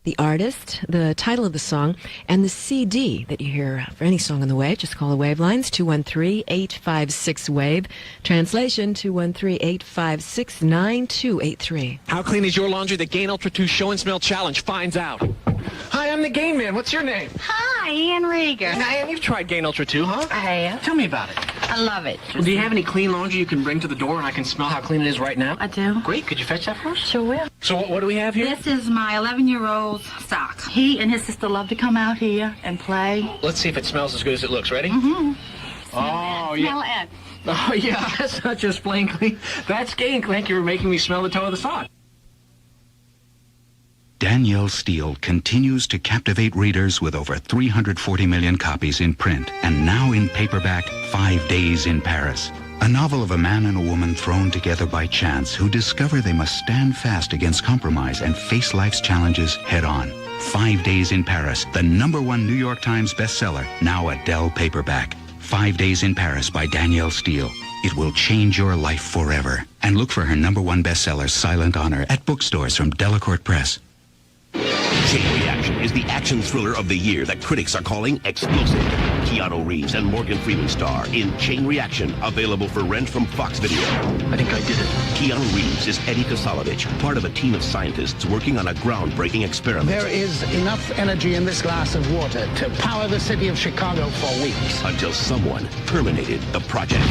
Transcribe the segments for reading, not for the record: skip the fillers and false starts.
the artist, the title of the song, and the CD that you hear for any song on the wave. Just call the wave lines, 213-856-WAVE. Translation, 213-856-9283. How clean is your laundry? The Gain Ultra 2 Show and Smell Challenge finds out. Hi, I'm the Gain Man. What's your name? Hi, Ian Rieger. Now, Ann, you've tried Gain Ultra 2, huh? I have. Tell me about it. I love it. Well, do you have any clean laundry you can bring to the door and I can smell how clean it is right now? I do. Great. Could you fetch that for us? Sure will. So what do we have here? This is my 11-year-old's sock. He and his sister love to come out here and play. Let's see if it smells as good as it looks. Ready? Mm-hmm. Oh, Smell yeah. it. Oh, yeah. That's not just plain clean. That's Gain. Thank you for making me smell the toe of the sock. Danielle Steele continues to captivate readers with over 340 million copies in print and now in paperback, 5 Days in Paris. A novel of a man and a woman thrown together by chance who discover they must stand fast against compromise and face life's challenges head on. 5 Days in Paris, the #1 New York Times bestseller, now a Dell paperback. 5 Days in Paris by Danielle Steele. It will change your life forever. And look for her #1 bestseller, Silent Honor, at bookstores from Delacorte Press. Chain Reaction is the action thriller of the year that critics are calling explosive. Keanu Reeves and Morgan Freeman star in Chain Reaction, available for rent from Fox Video. I think I did it. Keanu Reeves is Eddie Kasalovich, part of a team of scientists working on a groundbreaking experiment. There is enough energy in this glass of water to power the city of Chicago for weeks. Until someone terminated the project.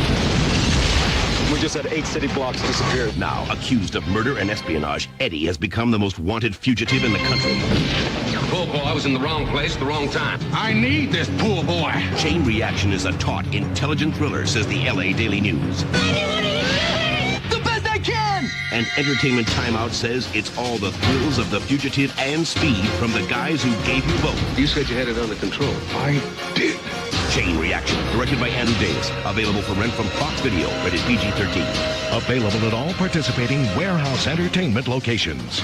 We just had 8 city blocks disappear. Now, accused of murder and espionage, Eddie has become the most wanted fugitive in the country. Poor boy was in the wrong place at the wrong time. I need this poor boy. Chain Reaction is a taut, intelligent thriller, says the LA Daily News. The best I can! And Entertainment Timeout says it's all the thrills of the fugitive and speed from the guys who gave you both. You said you had it under control. I did. Chain Reaction, directed by Andrew Davis. Available for rent from Fox Video, rated PG-13. Available at all participating Warehouse Entertainment locations.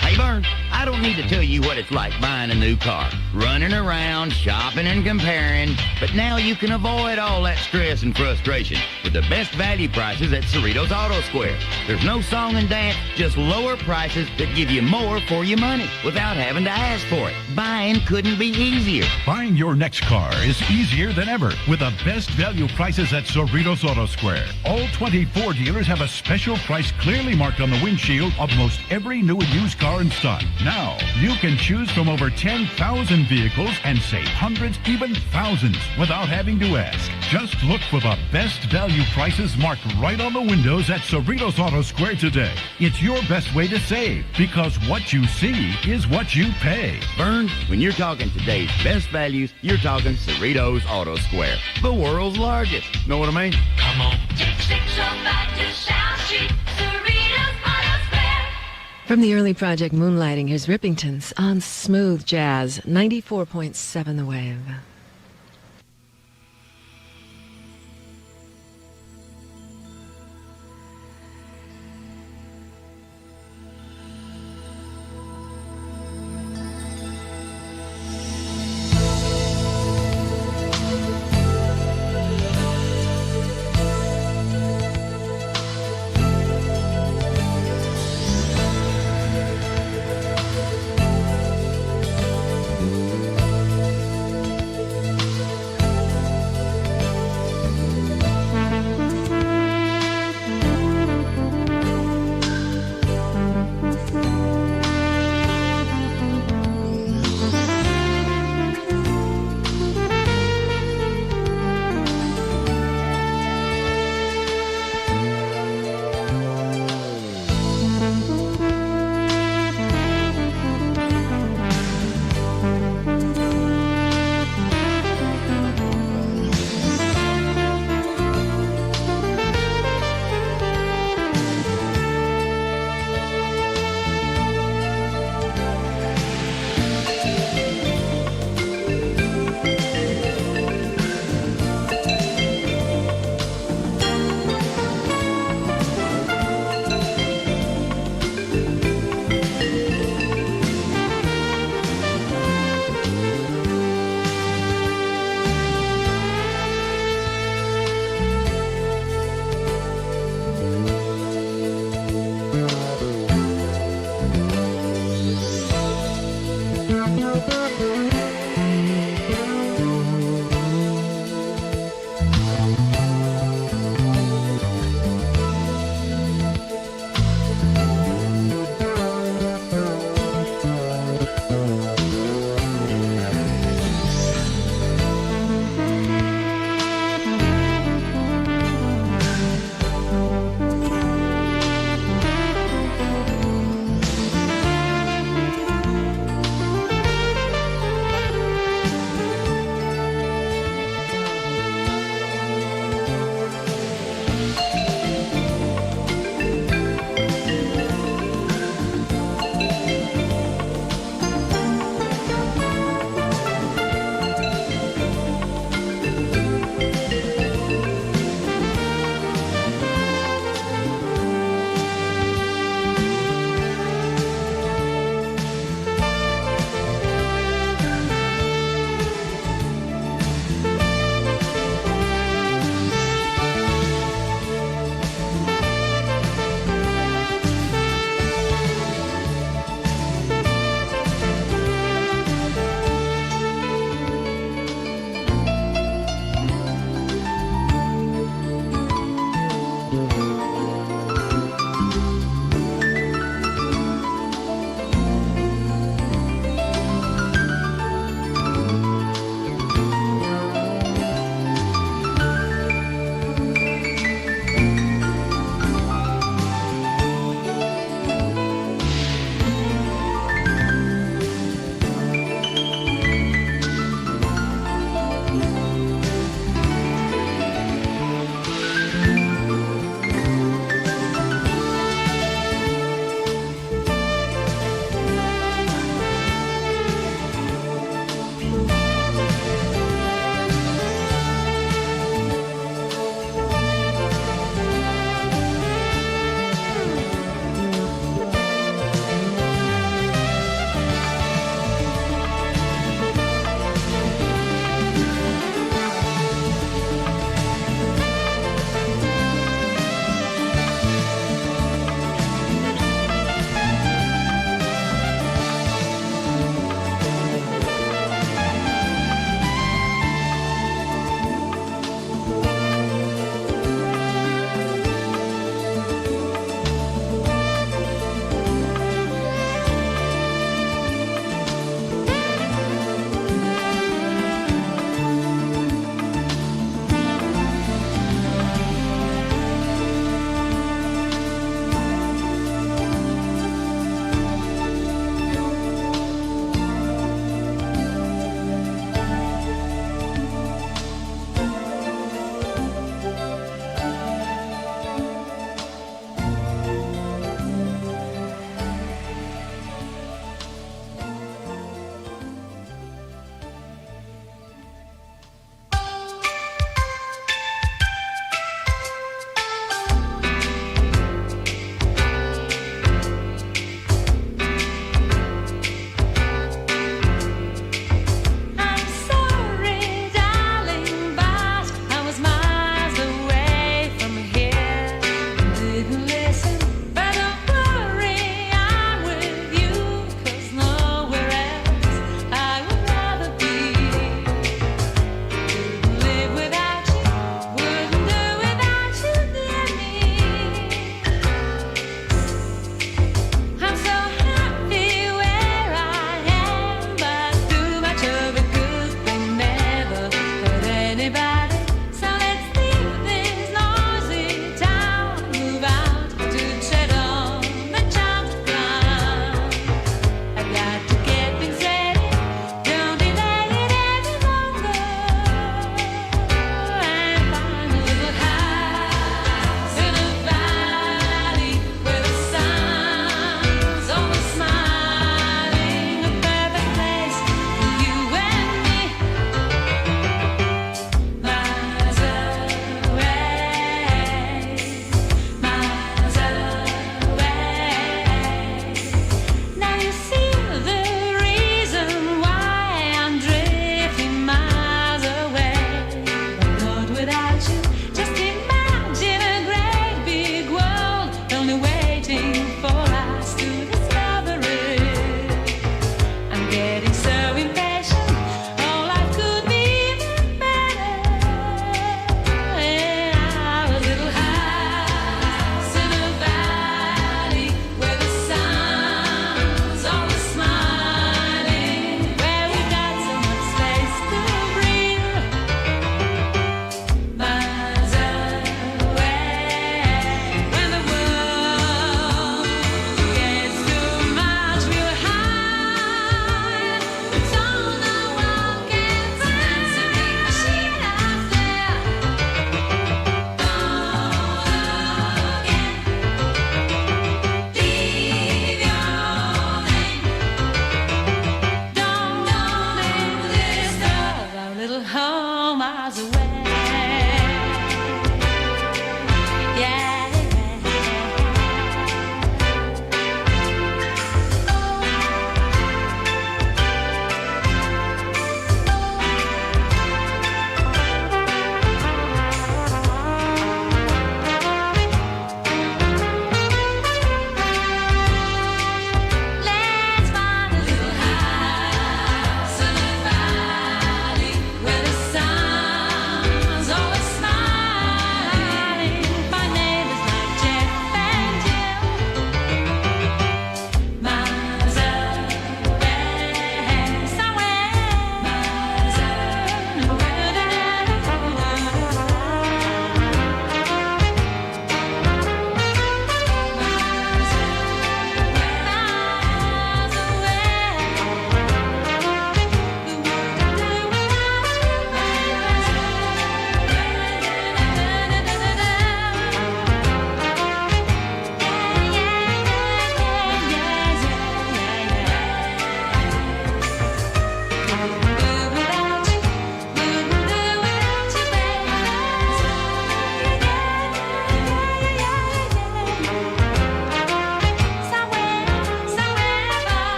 Hey, Vern, I don't need to tell you what it's like buying a new car. Running around, shopping and comparing. But now you can avoid all that stress and frustration with the best value prices at Cerritos Auto Square. There's no song and dance, just lower prices that give you more for your money without having to ask for it. Buying couldn't be easier. Buying your next car is easier than ever with the best value prices at Cerritos Auto Square. All 24 dealers have a special price clearly marked on the windshield of most every new and used car in stock. Now, you can choose from over 10,000 vehicles and save hundreds, even thousands, without having to ask. Just look for the best value prices marked right on the windows at Cerritos Auto Square today. It's your best way to save, because what you see is what you pay. Vern, when you're talking today's best values, you're talking Cerritos Auto Square, the world's largest. Know what I mean? Come on. From the early project Moonlighting, here's Rippingtons on Smooth Jazz, 94.7 The Wave.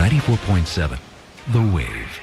94.7, The Wave.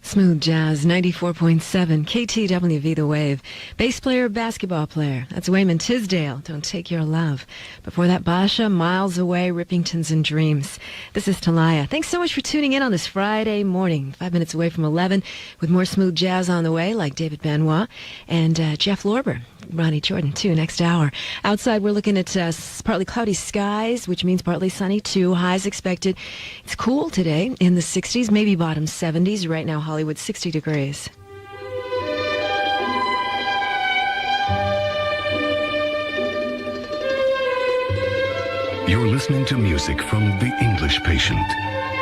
Smooth Jazz, 94.7, KTWV The Wave. Bass player, basketball player. That's Wayman Tisdale, Don't Take Your Love. Before that, Basha, Miles Away, Rippingtons and Dreams. This is Talia. Thanks so much for tuning in on this Friday morning, 5 minutes away from 11, with more smooth jazz on the way, like David Benoit and Jeff Lorber. Ronnie Jordan, too, next hour. Outside, we're looking at partly cloudy skies, which means partly sunny, too. Highs expected. It's cool today in the 60s, maybe bottom 70s. Right now, Hollywood, 60 degrees. You're listening to music from The English Patient.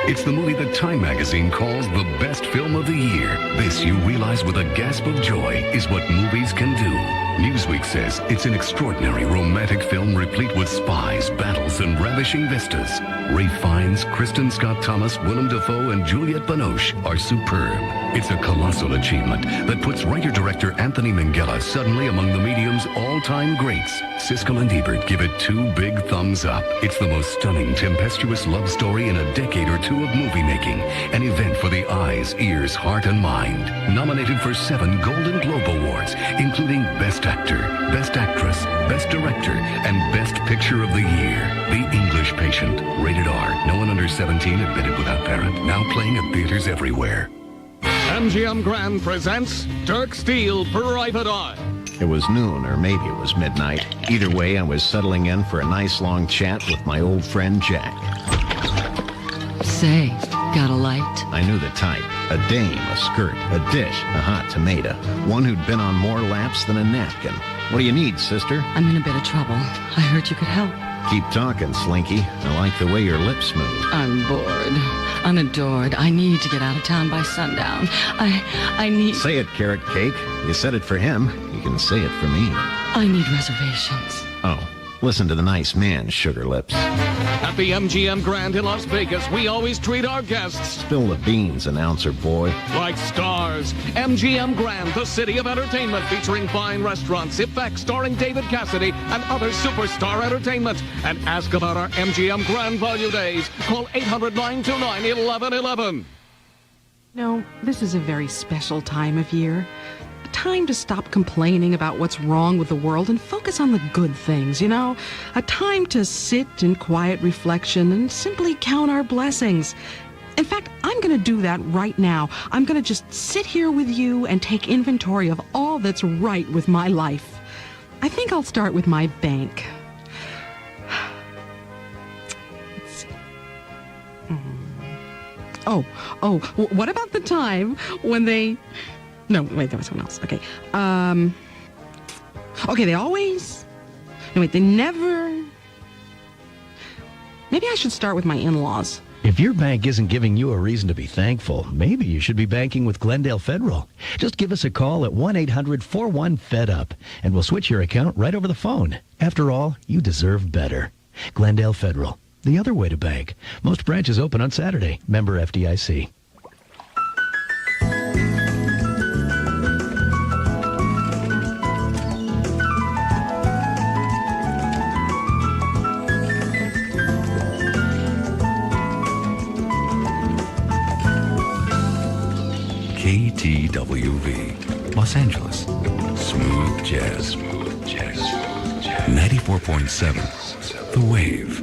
It's the movie that Time magazine calls the best film of the year. This, you realize with a gasp of joy, is what movies can do. Newsweek says it's an extraordinary romantic film replete with spies, battles, and ravishing vistas. Ralph Fiennes, Kristen Scott Thomas, Willem Dafoe, and Juliette Binoche are superb. It's a colossal achievement that puts writer-director Anthony Minghella suddenly among the medium's all-time greats. Siskel and Ebert give it 2 big thumbs up. It's the most stunning, tempestuous love story in a decade or 2 of movie making. An event for the eyes, ears, heart, and mind. Nominated for 7 Golden Globe Awards, including Best Actor, Best Actress, Best Director, and Best Picture of the Year. The English Patient. Rated R. No one under 17 admitted without parent. Now playing at theaters everywhere. MGM Grand presents Dirk Steele, Private Eye. It was noon, or maybe it was midnight. Either way, I was settling in for a nice long chat with my old friend Jack. Say, got a light? I knew the type. A dame, a skirt, a dish, a hot tomato. One who'd been on more laps than a napkin. What do you need, sister? I'm in a bit of trouble. I heard you could help. Keep talking, Slinky. I like the way your lips move. I'm bored. I'm adored. I need to get out of town by sundown. I need... Say it, Carrot Cake. You said it for him. You can say it for me. I need reservations. Oh, listen to the nice man, Sugar Lips. At the MGM Grand in Las Vegas, we always treat our guests Spill the beans, announcer boy. like stars. MGM Grand, the city of entertainment, featuring fine restaurants, effects starring David Cassidy and other superstar entertainment. And ask about our MGM Grand Value Days. Call 800-929-1111. No, this is a very special time of year. A time to stop complaining about what's wrong with the world and focus on the good things, you know? A time to sit in quiet reflection and simply count our blessings. In fact, I'm going to do that right now. I'm going to just sit here with you and take inventory of all that's right with my life. I think I'll start with my bank. Let's see. What about the time when they... No, wait, there was someone else. Okay. Okay, they always... No, wait, they never... Maybe I should start with my in-laws. If your bank isn't giving you a reason to be thankful, maybe you should be banking with Glendale Federal. Just give us a call at 1-800-41-FED-UP, and we'll switch your account right over the phone. After all, you deserve better. Glendale Federal, the other way to bank. Most branches open on Saturday. Member FDIC. KTWV, Los Angeles. Smooth jazz. 94.7, The Wave.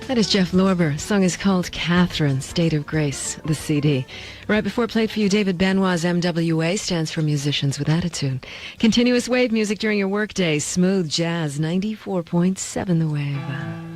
That is Jeff Lorber. The song is called Catherine, State of Grace, the CD. Right before I played for you, David Benoit's MWA stands for Musicians with Attitude. Continuous wave music during your workday. Smooth jazz, 94.7 The Wave.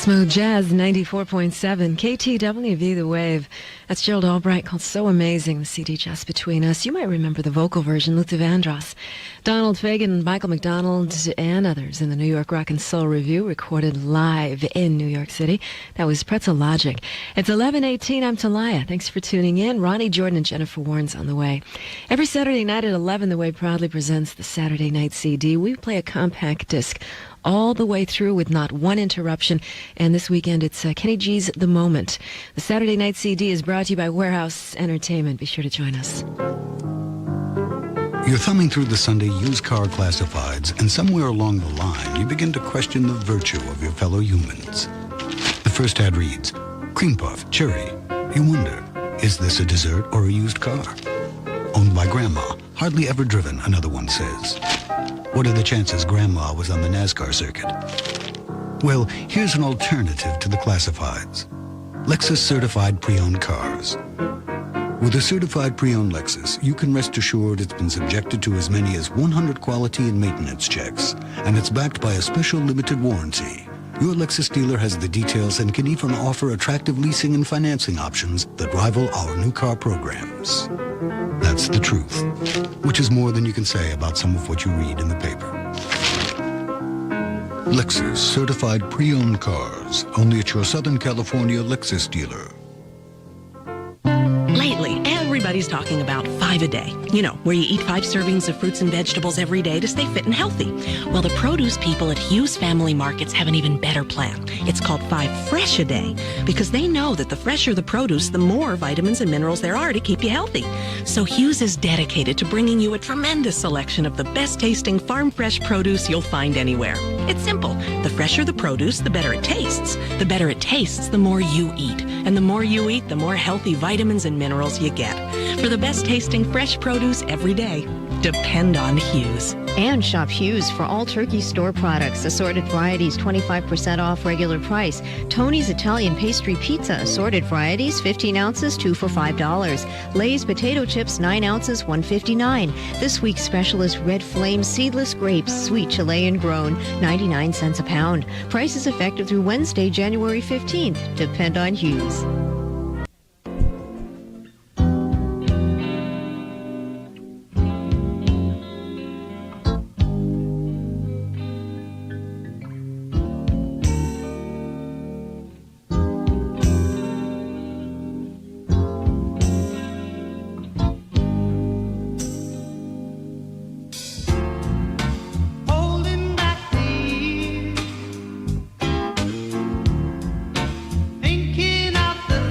Smooth Jazz 94.7 KTWV The Wave. That's Gerald Albright called So Amazing, the CD Just Between Us. You might remember the vocal version, Luther Vandross, Donald Fagen, Michael McDonald, and others in the New York Rock and Soul Review, recorded live in New York City. That was Pretzel Logic. It's 11:18. I'm Talia. Thanks for tuning in. Ronnie Jordan and Jennifer Warren's on the way. Every Saturday night at 11, The Wave proudly presents the Saturday Night CD. We play a compact disc all the way through with not one interruption. And this weekend, it's Kenny G's The Moment. The Saturday Night CD is brought to you by Warehouse Entertainment. Be sure to join us. You're thumbing through the Sunday used car classifieds, and somewhere along the line, you begin to question the virtue of your fellow humans. The first ad reads, cream puff, cherry. You wonder, is this a dessert or a used car? Owned by Grandma, hardly ever driven, another one says. What are the chances Grandma was on the NASCAR circuit? Well, here's an alternative to the classifieds. Lexus certified pre-owned cars. With a certified pre-owned Lexus, you can rest assured it's been subjected to as many as 100 quality and maintenance checks, and it's backed by a special limited warranty. Your Lexus dealer has the details and can even offer attractive leasing and financing options that rival our new car programs. That's the truth, which is more than you can say about some of what you read in the paper. Lexus certified pre-owned cars, only at your Southern California Lexus dealer. Lately, everybody's talking about 5 a day. You know, where you eat 5 servings of fruits and vegetables every day to stay fit and healthy. Well, the produce people at Hughes Family Markets have an even better plan. It's called 5 Fresh a Day, because they know that the fresher the produce, the more vitamins and minerals there are to keep you healthy. So Hughes is dedicated to bringing you a tremendous selection of the best tasting farm fresh produce you'll find anywhere. It's simple. The fresher the produce, the better it tastes. The better it tastes, the more you eat. And the more you eat, the more healthy vitamins and minerals you get. For the best tasting fresh produce every day, depend on Hughes. And shop Hughes for all turkey store products, assorted varieties 25% off regular price. Tony's Italian pastry pizza, assorted varieties 15 ounces 2 for $5. Lay's potato chips 9 ounces $1.59. This week's special is Red Flame seedless grapes, sweet Chilean grown, 99 cents a pound. Price is effective through Wednesday, January 15th. Depend on Hughes. Thinking of the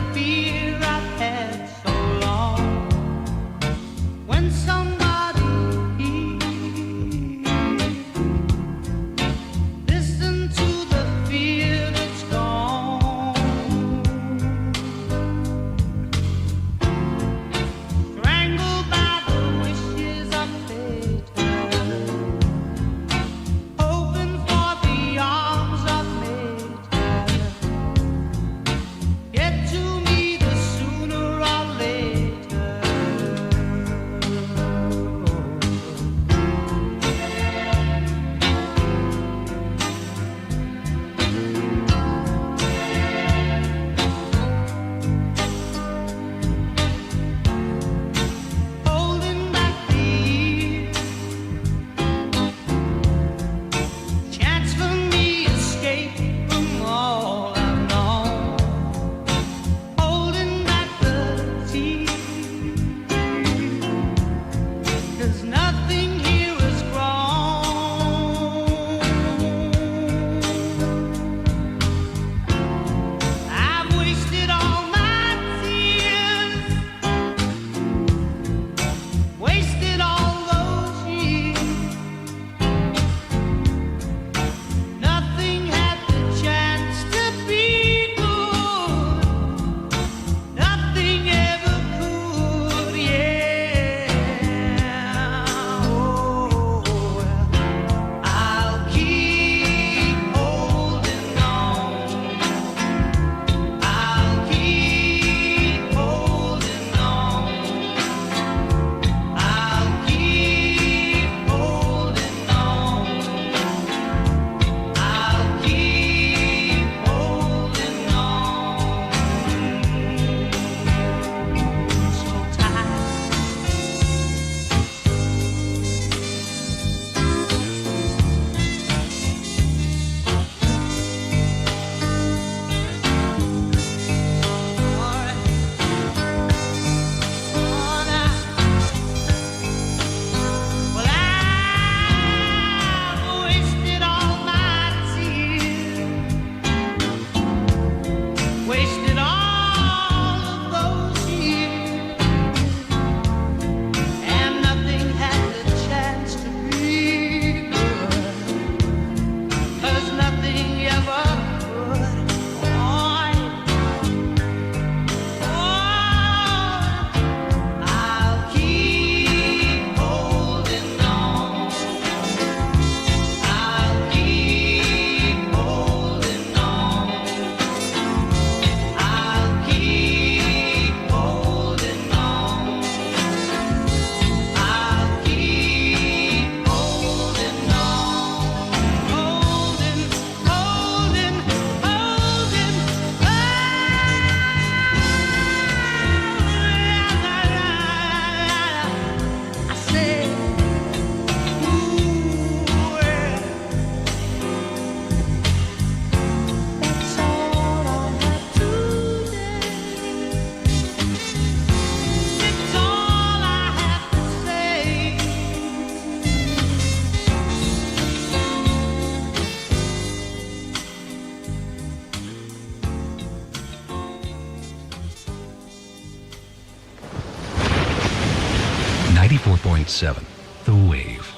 94.7, The Wave.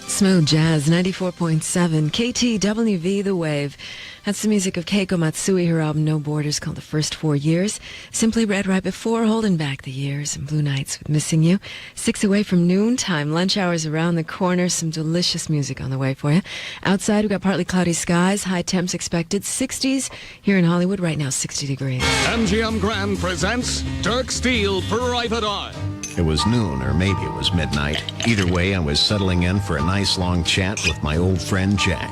Smooth Jazz, 94.7, KTWV, The Wave. That's the music of Keiko Matsui, her album No Borders, called The First 4 Years. Simply Red right before, Holding Back the Years, and Blue Nights with Missing You. 6 away from noontime, lunch hours around the corner, some delicious music on the way for you. Outside, we've got partly cloudy skies, high temps expected, 60s. Here in Hollywood, right now, 60 degrees. MGM Grand presents Dirk Steele Private Eye. It was noon, or maybe it was midnight. Either way, I was settling in for a nice long chat with my old friend Jack.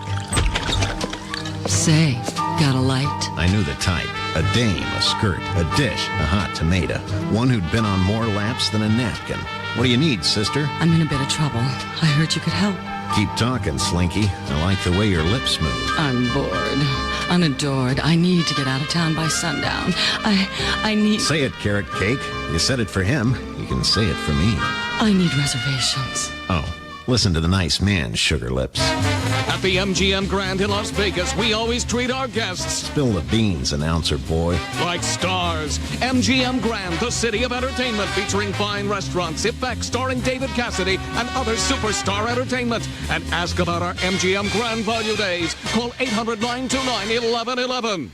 Say, got a light? I knew the type. A dame, a skirt, a dish, a hot tomato. One who'd been on more laps than a napkin. What do you need, sister? I'm in a bit of trouble. I heard you could help. Keep talking, Slinky. I like the way your lips move. I'm bored. Unadored. I need to get out of town by sundown. I need... Say it, Carrot Cake. You said it for him. You can say it for me. I need reservations. Oh, listen to the nice man, Sugar Lips. At the MGM Grand in Las Vegas, we always treat our guests Spill the beans, announcer boy. like stars. MGM Grand, the city of entertainment, featuring fine restaurants, effects, starring David Cassidy and other superstar entertainment. And ask about our MGM Grand Value Days. Call 800-929-1111.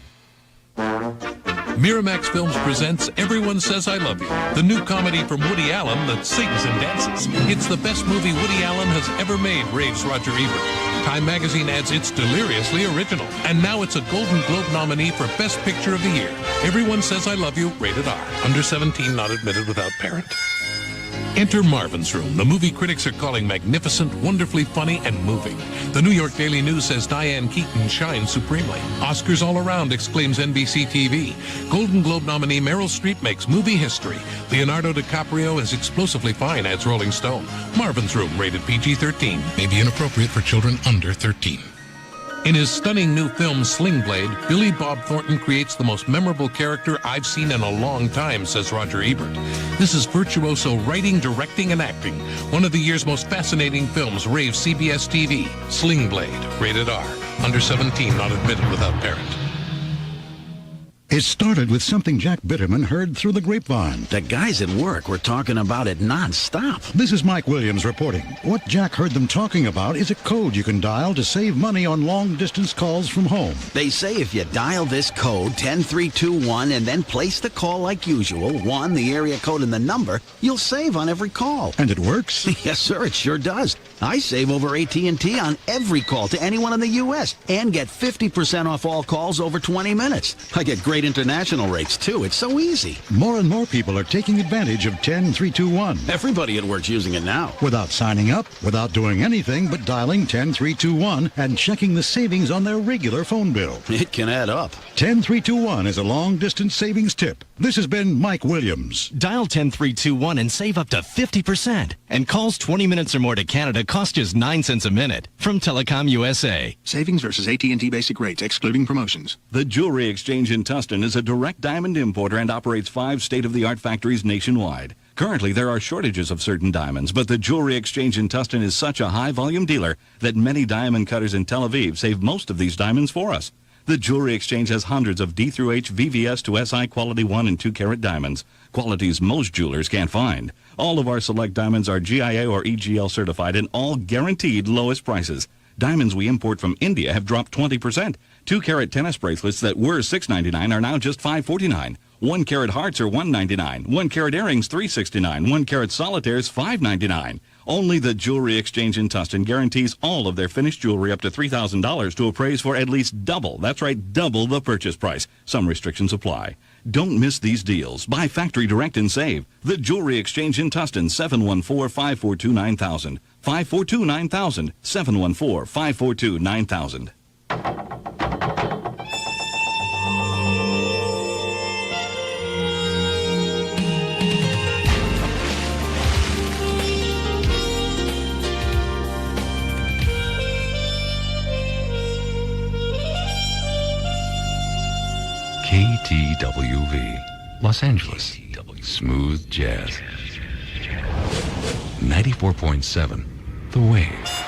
Miramax Films presents Everyone Says I Love You, the new comedy from Woody Allen that sings and dances. It's the best movie Woody Allen has ever made, raves Roger Ebert. Time magazine adds it's deliriously original. And now it's a Golden Globe nominee for Best Picture of the Year. Everyone Says I Love You, rated R. Under 17, not admitted without parent. Enter Marvin's Room, the movie critics are calling magnificent, wonderfully funny, and moving. The New York Daily News says Diane Keaton shines supremely. Oscars all around, exclaims NBC TV. Golden Globe nominee Meryl Streep makes movie history. Leonardo DiCaprio is explosively fine, adds Rolling Stone. Marvin's Room, rated PG-13. May be inappropriate for children under 13. In his stunning new film, Sling Blade, Billy Bob Thornton creates the most memorable character I've seen in a long time, says Roger Ebert. This is virtuoso writing, directing, and acting. One of the year's most fascinating films, raves CBS TV. Sling Blade, rated R. Under 17, not admitted without parent. It started with something Jack Bitterman heard through the grapevine. The guys at work were talking about it nonstop. This is Mike Williams reporting. What Jack heard them talking about is a code you can dial to save money on long-distance calls from home. They say if you dial this code, 10321, and then place the call like usual, 1, the area code, and the number, you'll save on every call. And it works? Yes, sir, it sure does. I save over AT&T on every call to anyone in the U.S. and get 50% off all calls over 20 minutes. I get great international rates, too. It's so easy. More and more people are taking advantage of 10321. Everybody at work's using it now. Without signing up, without doing anything but dialing 10321 and checking the savings on their regular phone bill. It can add up. 10321 is a long-distance savings tip. This has been Mike Williams. Dial 10321 and save up to 50%. And calls 20 minutes or more to Canada cost just 9 cents a minute. From Telecom USA. Savings versus AT&T basic rates, excluding promotions. The Jewelry Exchange in Tustin is a direct diamond importer and operates 5 state-of-the-art factories nationwide. Currently, there are shortages of certain diamonds, but the Jewelry Exchange in Tustin is such a high-volume dealer that many diamond cutters in Tel Aviv save most of these diamonds for us. The Jewelry Exchange has hundreds of D through H VVS to SI quality 1 and 2 carat diamonds, qualities most jewelers can't find. All of our select diamonds are GIA or EGL certified and all guaranteed lowest prices. Diamonds we import from India have dropped 20%. 2 carat tennis bracelets that were $6.99 are now just $5.49. 1 carat hearts are $1.99. 1 carat earrings $3.69. 1 carat solitaires $5.99. Only the Jewelry Exchange in Tustin guarantees all of their finished jewelry up to $3,000 to appraise for at least double. That's right, double the purchase price. Some restrictions apply. Don't miss these deals. Buy factory direct and save. The Jewelry Exchange in Tustin, 714-542-9000. 542-9000. 714-542-9000. KTWV, Los Angeles, smooth jazz. 94.7, The Wave.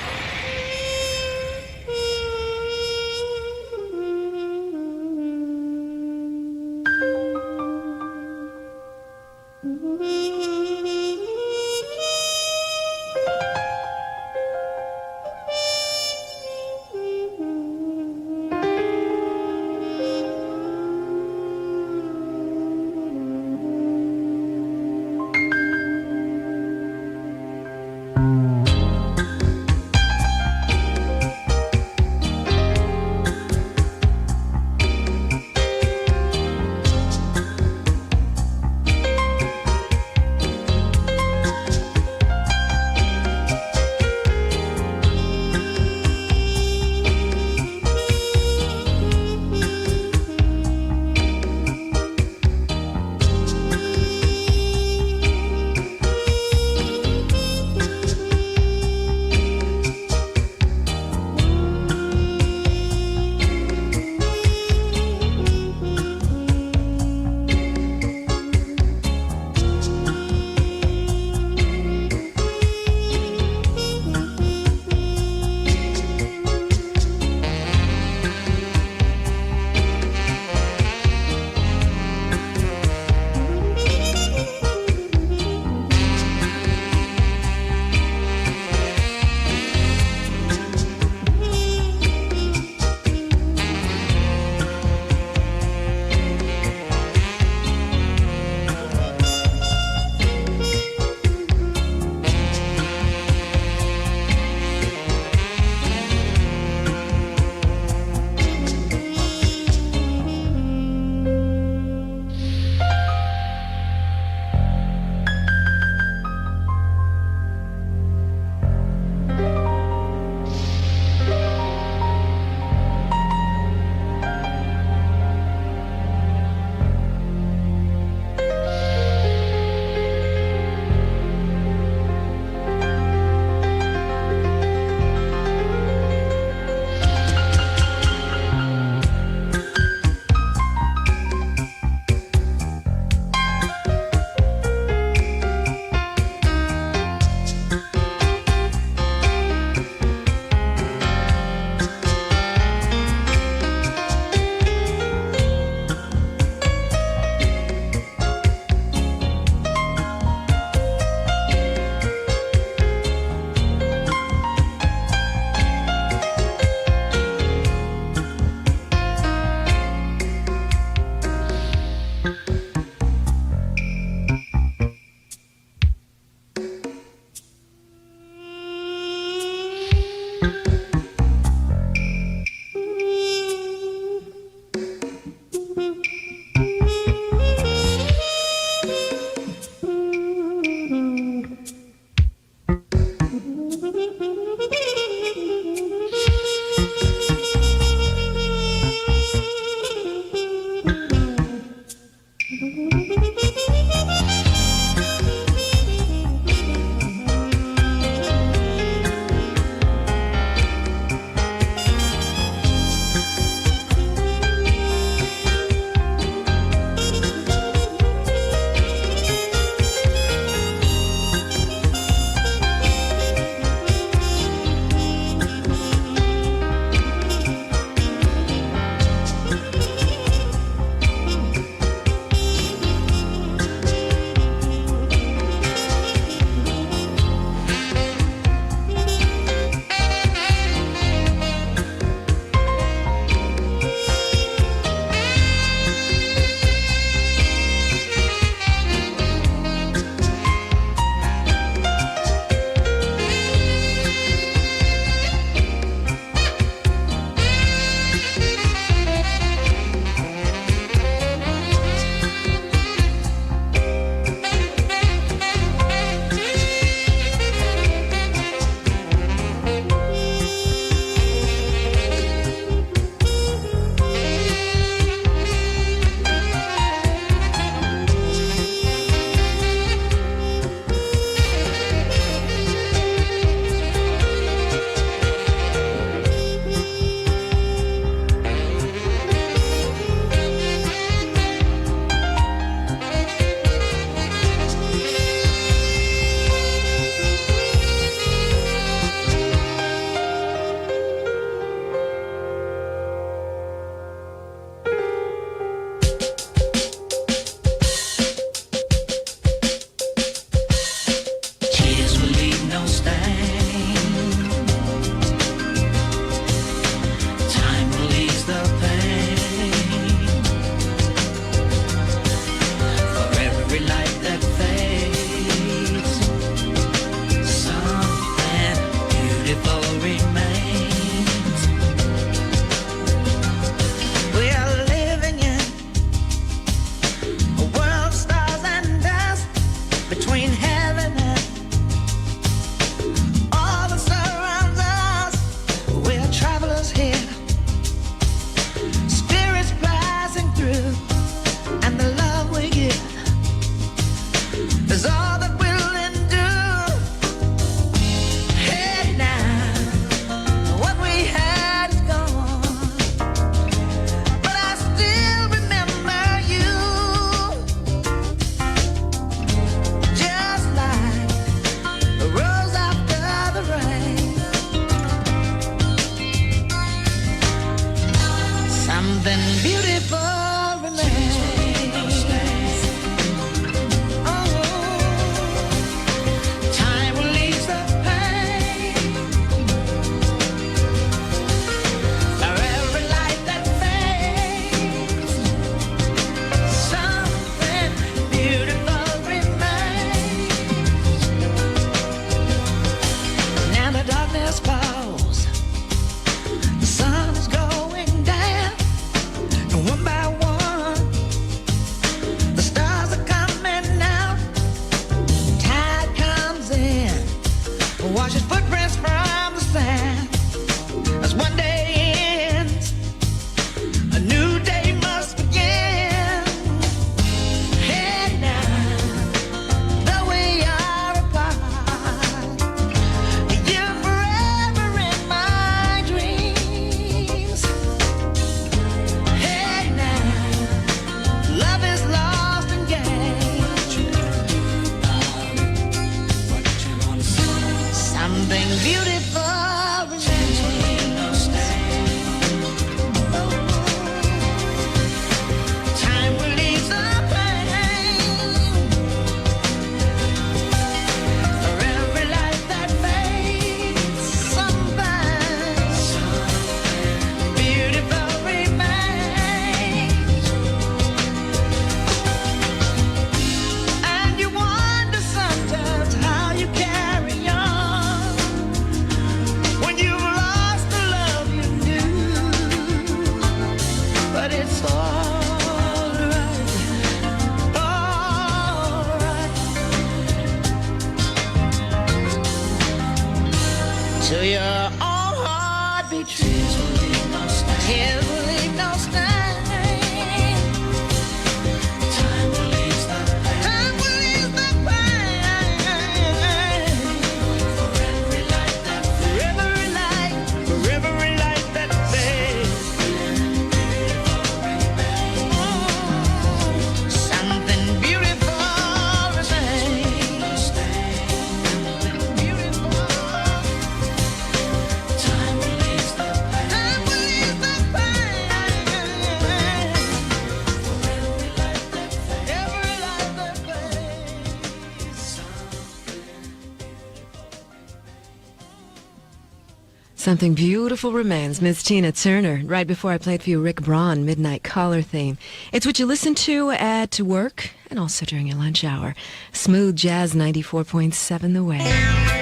Something Beautiful Remains, Miss Tina Turner. Right before I played for you Rick Braun, Midnight Caller theme. It's what you listen to at work and also during your lunch hour. Smooth Jazz 94.7 The Wave.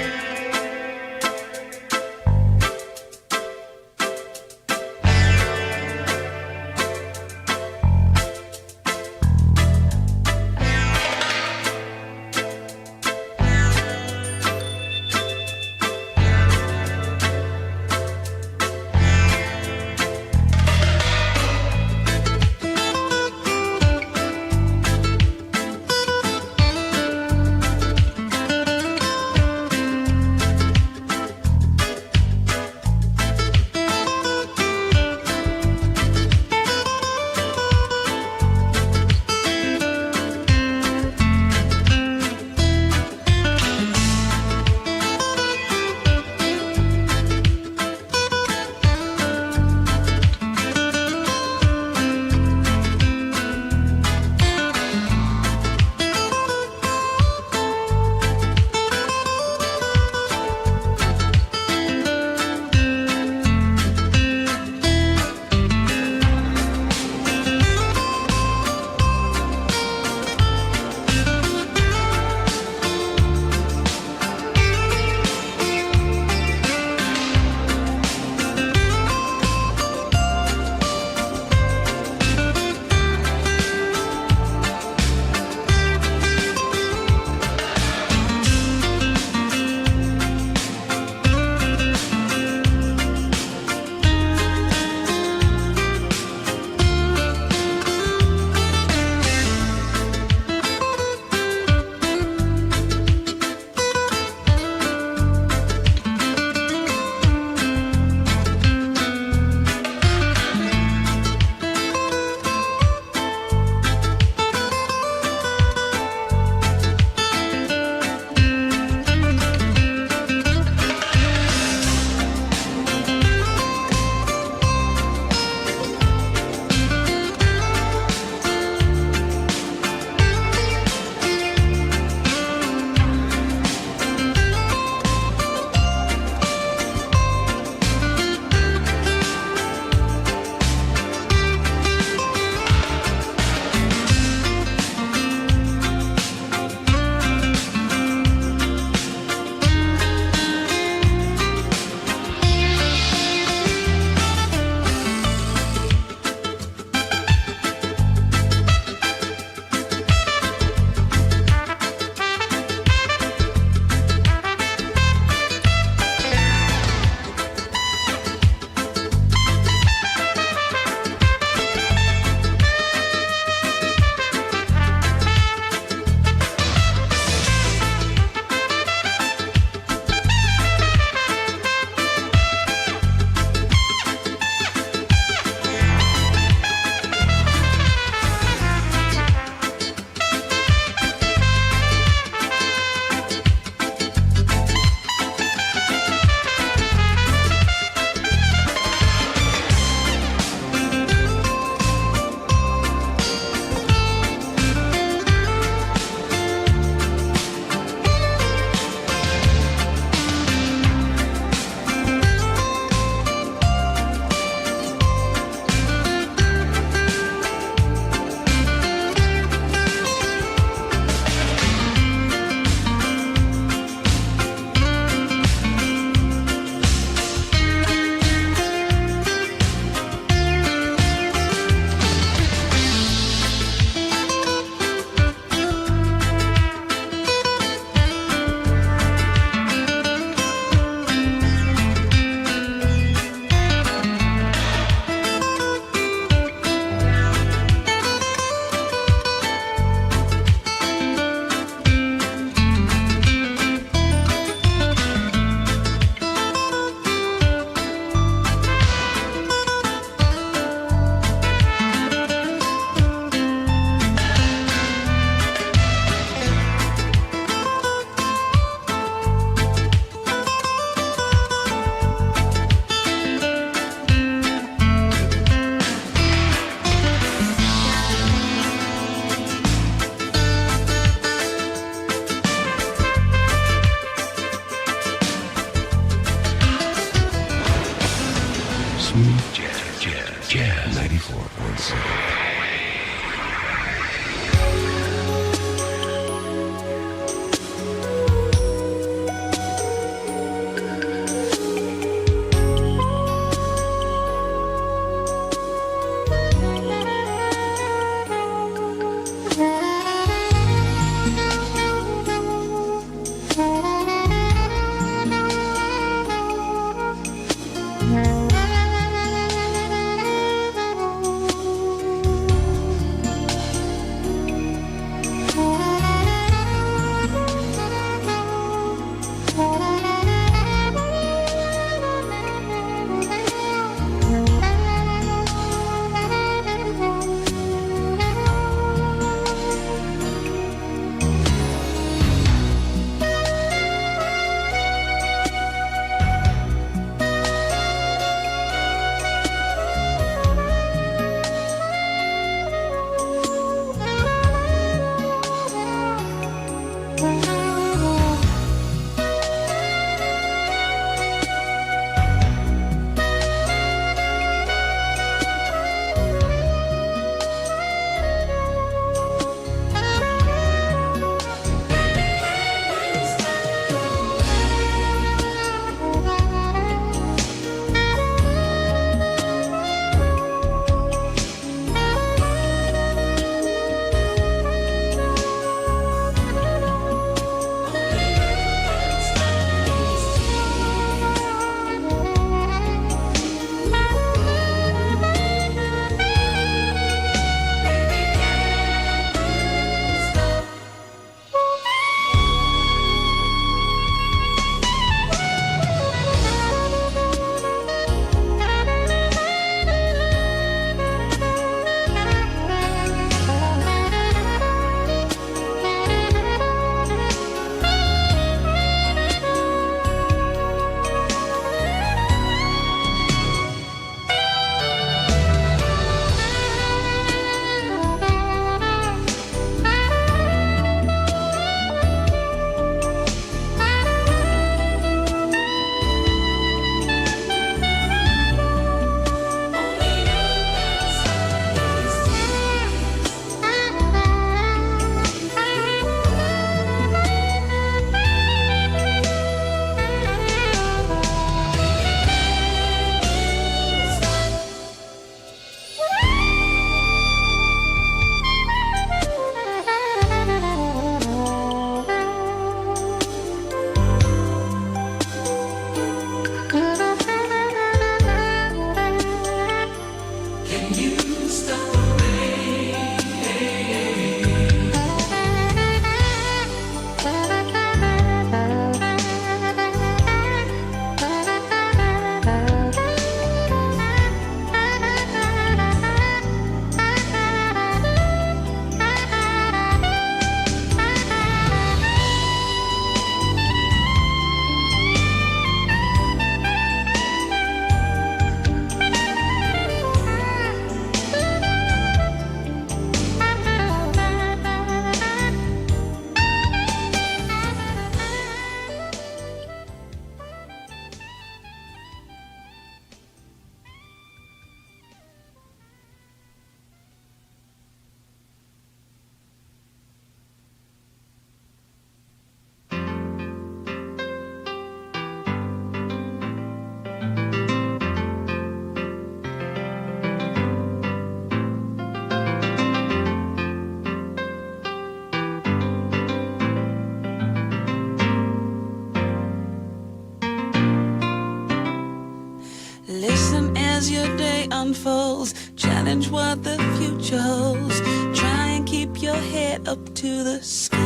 unfolds. Challenge what the future holds. Try and keep your head up to the sky.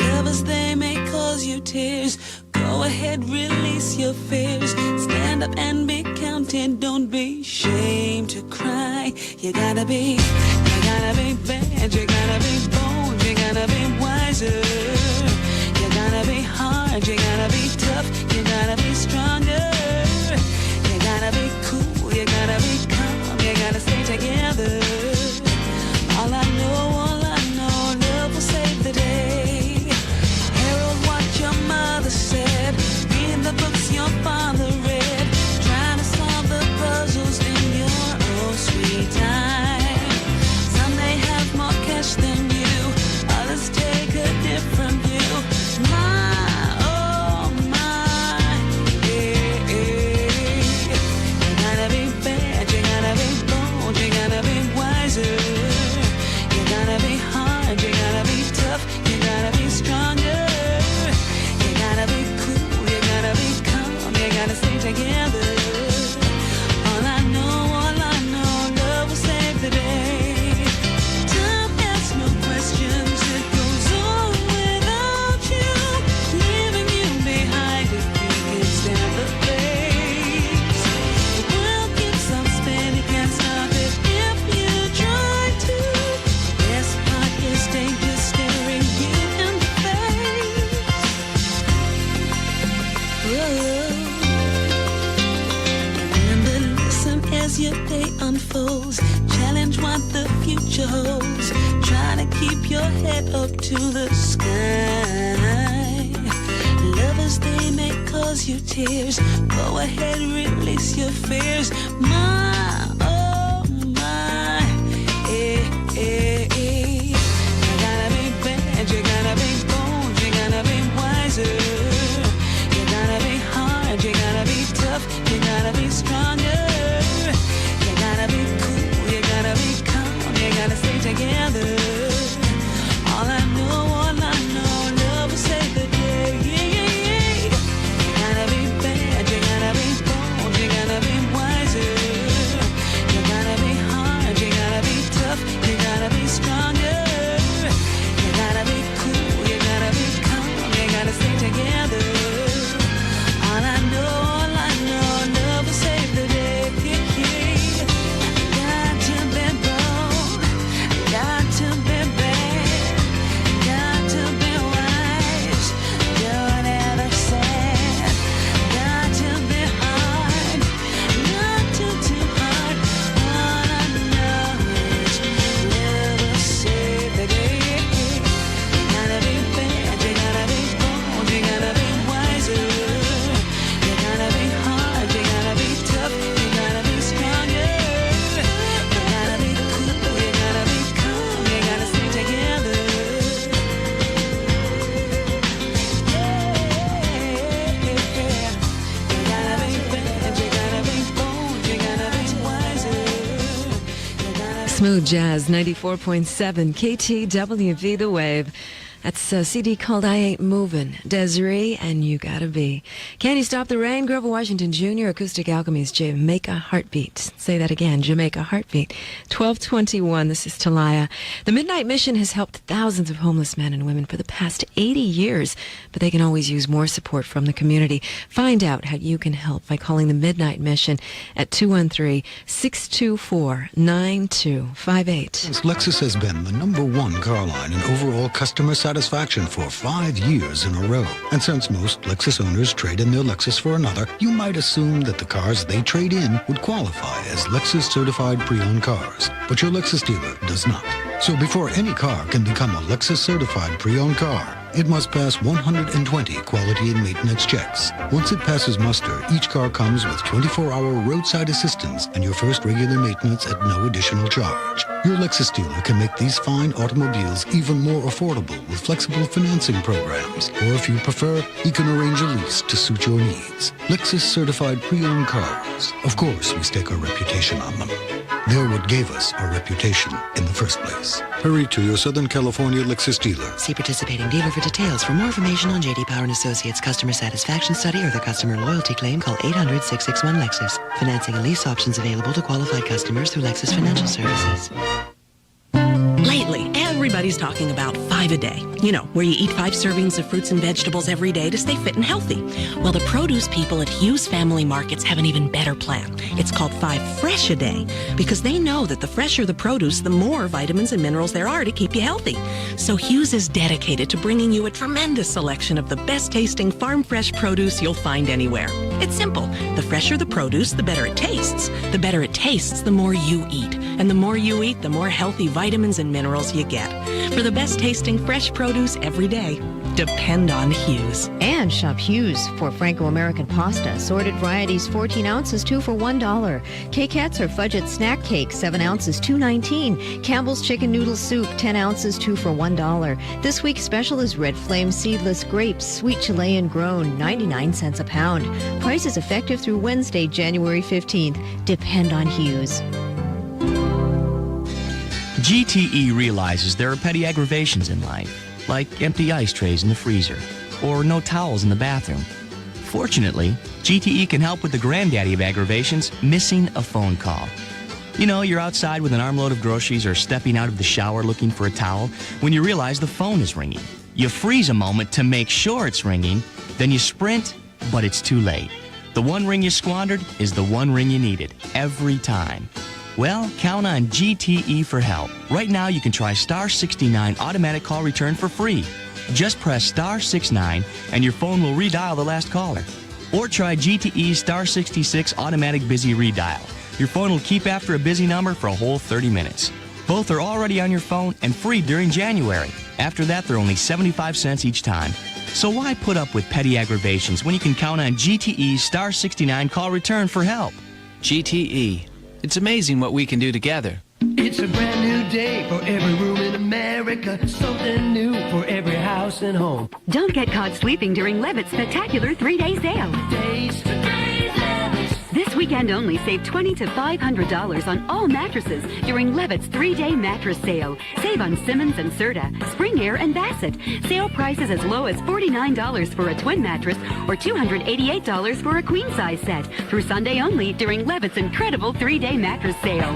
Lovers, they may cause you tears. Go ahead, release your fears. Stand up and be counted. Don't be ashamed to cry. You gotta be bad. You gotta be bold. You gotta be wiser. You gotta be hard. You gotta be tough. You gotta be stronger. You gotta be cool. You gotta be calm. You gotta stay together. All I know, love will save the day. Harold, what your mother said. Read the books your father read. Try to solve the puzzles in your own sweet time. Some may have more cash than you. Others take a different view. My, oh my, yeah, yeah. You gotta be bad. You gotta be bold. You gotta be wiser. You gotta be hard. You gotta be tough. You gotta be stronger. You gotta be cool. You gotta be calm. You gotta stay together. All I know, love will save the day. Time asks no questions. It goes on without you, leaving you behind if you can stand the pace. The world keeps on spinning, can't stop it if you try to. Best part is danger staring you in the face. Remember, listen as your day unfolds. Challenge what the future holds. Try to keep your head up to the sky. Lovers, they may cause you tears. Go ahead, release your fears. My, oh my, eh, eh, eh. You gotta be bad, you gotta be bold, you gotta be wiser. You gotta be hard, you gotta be tough, you gotta be stronger. You gotta be cool, you gotta be calm, you gotta stay together. All I know, love will save the day. Yeah, yeah, yeah. You gotta be bad, you gotta be bold, you gotta be wiser. You gotta be hard, you gotta be tough, you gotta be stronger. You gotta be cool, you gotta be calm, you gotta stay together. All I know, love will save the day. Got to be bold, got to be bad, got to be wise. Don't ever say, got to be hard, not too hard. All I know is love will save the day. You gotta be bad, you gotta be bold, you gotta be wiser. You gotta be hard, you gotta be tough, you gotta be stronger. You gotta be cool, you gotta be calm, you gotta stay together. You gotta be bad, you gotta be bold, you gotta be wiser. Smooth Jazz, 94.7 KTWV The Wave. That's a CD called I Ain't Movin', Desiree, and You Gotta Be. Can You Stop the Rain? Grover Washington Jr., Acoustic Alchemy's Jamaica Heartbeat. Say that again, Jamaica Heartbeat. 1221, this is Talia. The Midnight Mission has helped thousands of homeless men and women for the past 80 years, but they can always use more support from the community. Find out how you can help by calling the Midnight Mission at 213-624-9258. Since Lexus has been the #1 car line in overall customer satisfaction for 5 years in a row. And since most Lexus owners trade in their Lexus for another, you might assume that the cars they trade in would qualify as Lexus certified pre-owned cars. But your Lexus dealer does not. So before any car can become a Lexus certified pre-owned car, it must pass 120 quality and maintenance checks. Once it passes muster, each car comes with 24-hour roadside assistance and your first regular maintenance at no additional charge. Your Lexus dealer can make these fine automobiles even more affordable with flexible financing programs. Or if you prefer, he can arrange a lease to suit your needs. Lexus certified pre-owned cars. Of course, we stake our reputation on them. They're what gave us our reputation in the first place. Hurry to your Southern California Lexus dealer. See participating dealer for details. For more information on J.D. Power & Associates customer satisfaction study or the customer loyalty claim, call 800-661-LEXUS. Financing and lease options available to qualified customers through Lexus Financial Services. Lately, everybody's talking about 5 a day. You know, where you eat 5 servings of fruits and vegetables every day to stay fit and healthy. Well, the produce people at Hughes Family Markets have an even better plan. It's called 5 Fresh a Day because they know that the fresher the produce, the more vitamins and minerals there are to keep you healthy. So Hughes is dedicated to bringing you a tremendous selection of the best tasting farm fresh produce you'll find anywhere. It's simple. The fresher the produce, the better it tastes. The better it tastes, the more you eat. And the more you eat, the more healthy vitamins and minerals you get. For the best tasting fresh produce every day, depend on Hughes. And shop Hughes for Franco-American pasta. Assorted varieties, 14 ounces, 2 for $1. K-Cats or Fudget snack cake, 7 ounces, $2.19. Campbell's chicken noodle soup, 10 ounces, 2 for $1. This week's special is Red Flame seedless grapes, sweet Chilean grown, 99 cents a pound. Price is effective through Wednesday, January 15th. Depend on Hughes. GTE realizes there are petty aggravations in life, like empty ice trays in the freezer, or no towels in the bathroom. Fortunately, GTE can help with the granddaddy of aggravations, missing a phone call. You know, you're outside with an armload of groceries or stepping out of the shower looking for a towel when you realize the phone is ringing. You freeze a moment to make sure it's ringing, then you sprint, but it's too late. The one ring you squandered is the one ring you needed, every time. Well, count on GTE for help. Right now, you can try star 69 automatic call return for free. Just press star 69 and your phone will redial the last caller. Or try GTE star 66 automatic busy redial. Your phone will keep after a busy number for a whole 30 minutes. Both are already on your phone and free during January. After that, they're only 75 cents each time. So why put up with petty aggravations when you can count on GTE star 69 call return for help? GTE. It's amazing what we can do together. It's a brand new day for every room in America. Something new for every house and home. Don't get caught sleeping during Levitt's spectacular 3-day sale. This weekend only, save $20 to $500 on all mattresses during Levitt's 3-day mattress sale. Save on Simmons and Serta, Spring Air and Bassett. Sale prices as low as $49 for a twin mattress or $288 for a queen size set. Through Sunday only during Levitt's incredible 3-day mattress sale.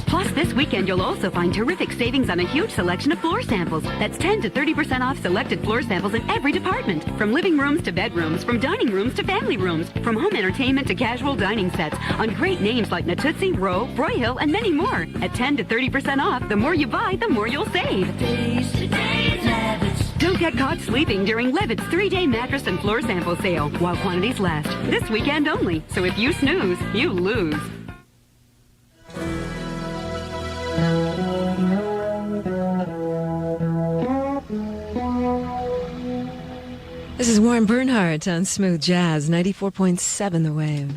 Plus, this weekend you'll also find terrific savings on a huge selection of floor samples. That's 10 to 30% off selected floor samples in every department. From living rooms to bedrooms, from dining rooms to family rooms, from home entertainment to casual dining sets, on great names like Natuzzi, Rowe, Broyhill, and many more. At 10 to 30% off, the more you buy, the more you'll save. Don't get caught sleeping during Levitt's 3-day mattress and floor sample sale while quantities last. This weekend only. So if you snooze, you lose. This is Warren Bernhardt on Smooth Jazz, 94.7 The Wave.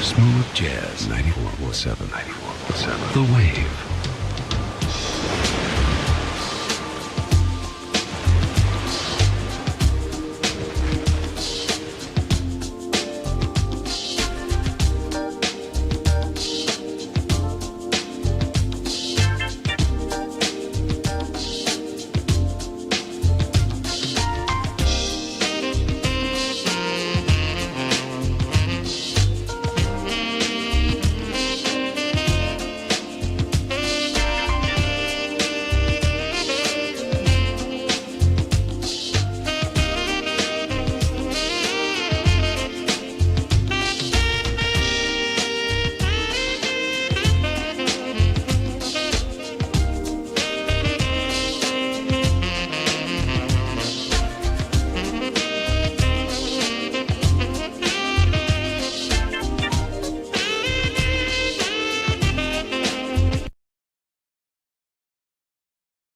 Smooth Jazz 94.7. 94.7. The Wave.